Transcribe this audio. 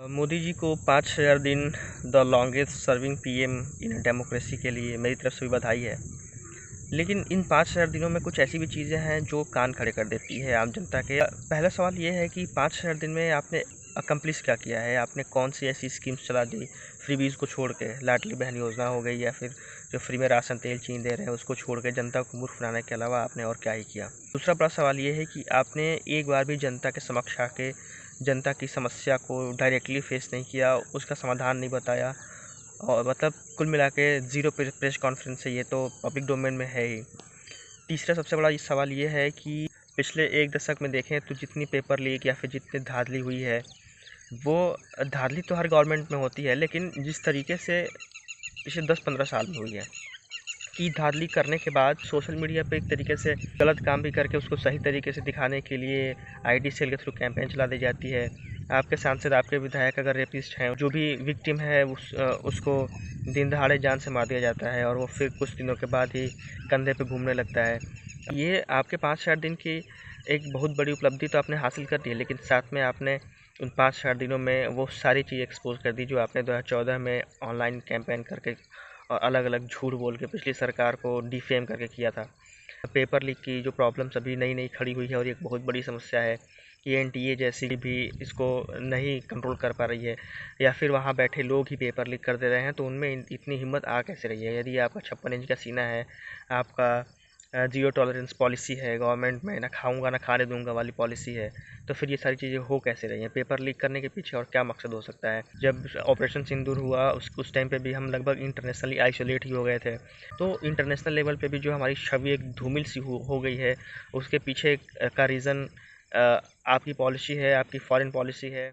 मोदी जी को 5000 दिन the longest serving PM in democracy के लिए मेरी तरफ से भी बधाई है। लेकिन इन 5000 दिनों में कुछ ऐसी भी चीज़ें हैं जो कान खड़े कर देती है आम जनता के। पहला सवाल ये है कि 5000 दिन में आपने अकम्प्लिश क्या किया है? आपने कौन सी ऐसी स्कीम्स चला दी फ्रीबीज़ को छोड़ के? लाडली बहन योजना हो गई या फिर जो फ्री में राशन तेल चीनी दे रहे हैं उसको छोड़ के जनता को मूर्ख बनाने के अलावा आपने और क्या ही किया? दूसरा बड़ा सवाल ये है कि आपने एक बार भी जनता के समक्ष आके जनता की समस्या को डायरेक्टली फेस नहीं किया, उसका समाधान नहीं बताया और मतलब कुल मिला के ज़ीरो प्रेस कॉन्फ्रेंस है, ये तो पब्लिक डोमेन में है ही। तीसरा सबसे बड़ा सवाल ये है कि पिछले 1 दशक में देखें तो जितनी पेपर लीक या फिर जितनी धांधली हुई है, वो धांधली तो हर गवर्नमेंट में होती है, लेकिन जिस तरीके से पिछले 10-15 साल में हुई है कि धांधली करने के बाद सोशल मीडिया पे एक तरीके से गलत काम भी करके उसको सही तरीके से दिखाने के लिए आईटी सेल के थ्रू कैंपेन चला दी जाती है। आपके सांसद, आपके विधायक अगर रेपिस्ट हैं, जो भी विक्टिम है उसको दिन दहाड़े जान से मार दिया जाता है और वो फिर कुछ दिनों के बाद ही कंधे पे घूमने लगता है। ये आपके 5-4 दिन की एक बहुत बड़ी उपलब्धि तो आपने हासिल कर दी है, लेकिन साथ में आपने उन 5-4 दिनों में वो सारी चीज़ एक्सपोज कर दी जो आपने 2014 में ऑनलाइन कैंपेन करके और अलग अलग झूठ बोल के पिछली सरकार को डिफेम करके किया था। पेपर लीक की जो प्रॉब्लम्स अभी नई नई खड़ी हुई है और एक बहुत बड़ी समस्या है कि एनटीए जैसी भी इसको नहीं कंट्रोल कर पा रही है या फिर वहाँ बैठे लोग ही पेपर लीक कर दे रहे हैं, तो उनमें इतनी हिम्मत आ कैसे रही है? यदि आपका 56 इंच का सीना है, आपका जीरो टॉलरेंस पॉलिसी है, गवर्नमेंट में ना खाऊंगा ना खाने दूंगा वाली पॉलिसी है, तो फिर ये सारी चीज़ें हो कैसे रही हैं? पेपर लीक करने के पीछे और क्या मकसद हो सकता है? जब ऑपरेशन सिंदूर हुआ उस टाइम पे भी हम लगभग इंटरनेशनली आइसोलेट ही हो गए थे, तो इंटरनेशनल लेवल पे भी जो हमारी छवि एक धूमिल सी हो गई है, उसके पीछे का रीज़न आपकी पॉलिसी है, आपकी फॉरेन पॉलिसी है।